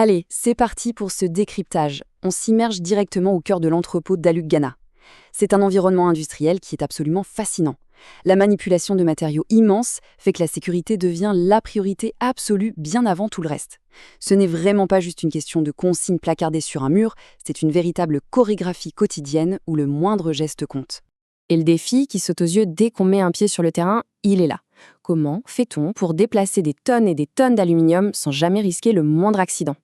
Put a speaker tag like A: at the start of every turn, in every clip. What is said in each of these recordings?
A: Allez, c'est parti pour ce décryptage. On s'immerge directement au cœur de l'entrepôt d'Aluk-Ghana. C'est un environnement industriel qui est absolument fascinant. La manipulation de matériaux immenses fait que la sécurité devient la priorité absolue bien avant tout le reste. Ce n'est vraiment pas juste une question de consignes placardées sur un mur, c'est une véritable chorégraphie quotidienne où le moindre geste compte.
B: Et le défi qui saute aux yeux dès qu'on met un pied sur le terrain, il est là. Comment fait-on pour déplacer des tonnes et des tonnes d'aluminium sans jamais risquer le moindre accident ?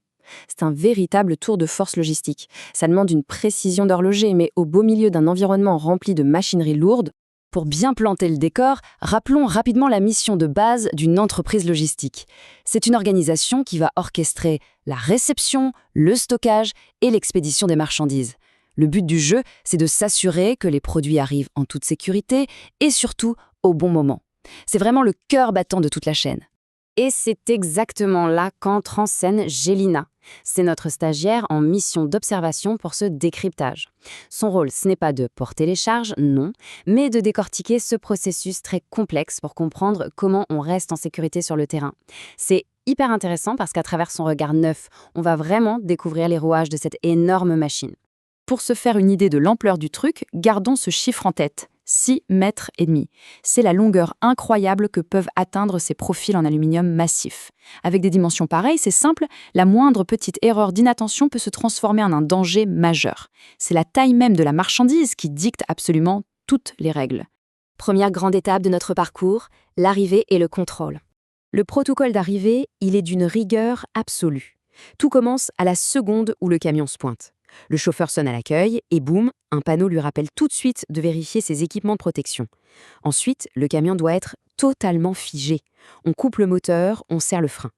B: C'est un véritable tour de force logistique. Ça demande une précision d'horloger, mais au beau milieu d'un environnement rempli de machinerie lourde.
A: Pour bien planter le décor, rappelons rapidement la mission de base d'une entreprise logistique. C'est une organisation qui va orchestrer la réception, le stockage et l'expédition des marchandises. Le but du jeu, c'est de s'assurer que les produits arrivent en toute sécurité et surtout au bon moment. C'est vraiment le cœur battant de toute la chaîne.
B: Et c'est exactement là qu'entre en scène Gélina. C'est notre stagiaire en mission d'observation pour ce décryptage. Son rôle, ce n'est pas de porter les charges, non, mais de décortiquer ce processus très complexe pour comprendre comment on reste en sécurité sur le terrain. C'est hyper intéressant parce qu'à travers son regard neuf, on va vraiment découvrir les rouages de cette énorme machine.
A: Pour se faire une idée de l'ampleur du truc, gardons ce chiffre en tête. 6,5 mètres. C'est la longueur incroyable que peuvent atteindre ces profils en aluminium massif. Avec des dimensions pareilles, c'est simple, la moindre petite erreur d'inattention peut se transformer en un danger majeur. C'est la taille même de la marchandise qui dicte absolument toutes les règles.
B: Première grande étape de notre parcours, l'arrivée et le contrôle. Le protocole d'arrivée, il est d'une rigueur absolue. Tout commence à la seconde où le camion se pointe. Le chauffeur sonne à l'accueil et boum, un panneau lui rappelle tout de suite de vérifier ses équipements de protection. Ensuite, le camion doit être totalement figé. On coupe le moteur, on serre le frein.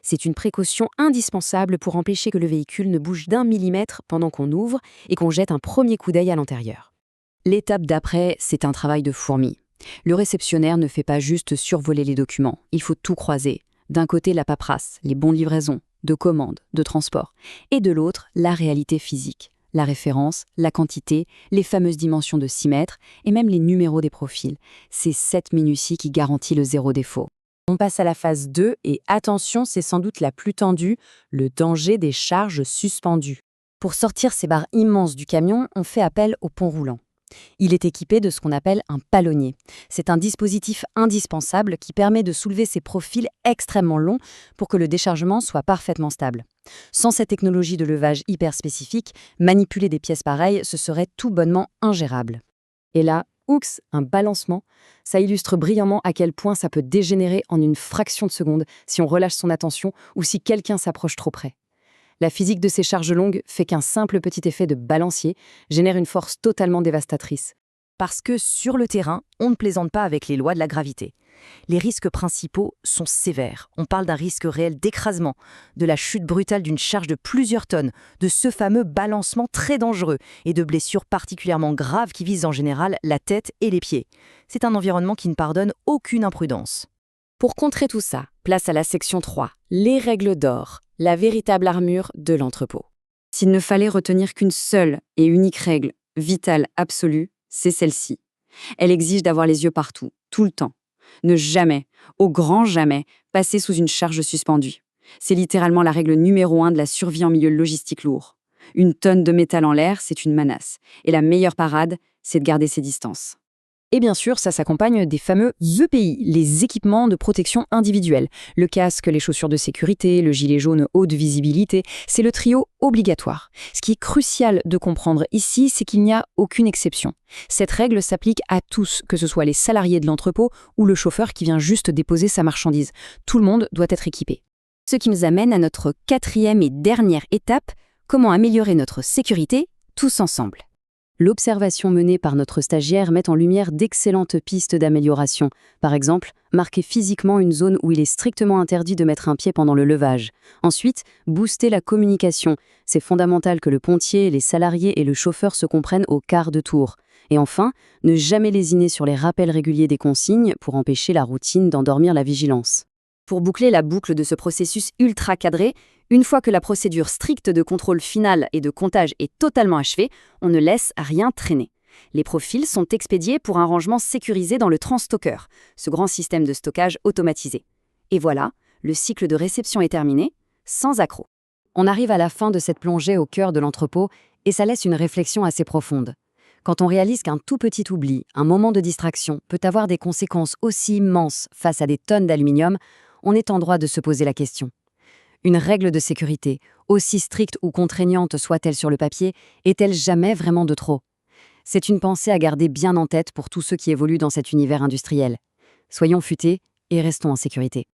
B: C'est une précaution indispensable pour empêcher que le véhicule ne bouge d'1 millimètre pendant qu'on ouvre et qu'on jette un premier coup d'œil à l'intérieur.
A: L'étape d'après, c'est un travail de fourmi. Le réceptionnaire ne fait pas juste survoler les documents, il faut tout croiser. D'un côté, la paperasse, les bons de livraison, de commande, de transport, et de l'autre, la réalité physique, la référence, la quantité, les fameuses dimensions de 6 mètres et même les numéros des profils. C'est cette minutie qui garantit le zéro défaut.
B: On passe à la phase 2 et attention, c'est sans doute la plus tendue, le danger des charges suspendues. Pour sortir ces barres immenses du camion, on fait appel au pont roulant. Il est équipé de ce qu'on appelle un palonnier. C'est un dispositif indispensable qui permet de soulever ces profils extrêmement longs pour que le déchargement soit parfaitement stable. Sans cette technologie de levage hyper spécifique, manipuler des pièces pareilles, ce serait tout bonnement ingérable. Et là, oups, un balancement, ça illustre brillamment à quel point ça peut dégénérer en une fraction de seconde si on relâche son attention ou si quelqu'un s'approche trop près. La physique de ces charges longues fait qu'un simple petit effet de balancier génère une force totalement dévastatrice.
C: Parce que sur le terrain, on ne plaisante pas avec les lois de la gravité. Les risques principaux sont sévères. On parle d'un risque réel d'écrasement, de la chute brutale d'une charge de plusieurs tonnes, de ce fameux balancement très dangereux et de blessures particulièrement graves qui visent en général la tête et les pieds. C'est un environnement qui ne pardonne aucune imprudence.
B: Pour contrer tout ça, place à la section 3, les règles d'or, la véritable armure de l'entrepôt.
A: S'il ne fallait retenir qu'une seule et unique règle, vitale, absolue, c'est celle-ci. Elle exige d'avoir les yeux partout, tout le temps. Ne jamais, au grand jamais, passer sous une charge suspendue. C'est littéralement la règle numéro 1 de la survie en milieu logistique lourd. Une tonne de métal en l'air, c'est une menace. Et la meilleure parade, c'est de garder ses distances. Et bien sûr, ça s'accompagne des fameux EPI, les équipements de protection individuelle. Le casque, les chaussures de sécurité, le gilet jaune haute visibilité, c'est le trio obligatoire. Ce qui est crucial de comprendre ici, c'est qu'il n'y a aucune exception. Cette règle s'applique à tous, que ce soit les salariés de l'entrepôt ou le chauffeur qui vient juste déposer sa marchandise. Tout le monde doit être équipé. Ce qui nous amène à notre 4e et dernière étape, comment améliorer notre sécurité tous ensemble. L'observation menée par notre stagiaire met en lumière d'excellentes pistes d'amélioration. Par exemple, marquer physiquement une zone où il est strictement interdit de mettre un pied pendant le levage. Ensuite, booster la communication. C'est fondamental que le pontier, les salariés et le chauffeur se comprennent au quart de tour. Et enfin, ne jamais lésiner sur les rappels réguliers des consignes pour empêcher la routine d'endormir la vigilance. Pour boucler la boucle de ce processus ultra cadré, une fois que la procédure stricte de contrôle final et de comptage est totalement achevée, on ne laisse rien traîner. Les profils sont expédiés pour un rangement sécurisé dans le transstocker, ce grand système de stockage automatisé. Et voilà, le cycle de réception est terminé, sans accroc.
B: On arrive à la fin de cette plongée au cœur de l'entrepôt et ça laisse une réflexion assez profonde. Quand on réalise qu'un tout petit oubli, un moment de distraction, peut avoir des conséquences aussi immenses face à des tonnes d'aluminium, on est en droit de se poser la question. Une règle de sécurité, aussi stricte ou contraignante soit-elle sur le papier, est-elle jamais vraiment de trop? C'est une pensée à garder bien en tête pour tous ceux qui évoluent dans cet univers industriel. Soyons futés et restons en sécurité.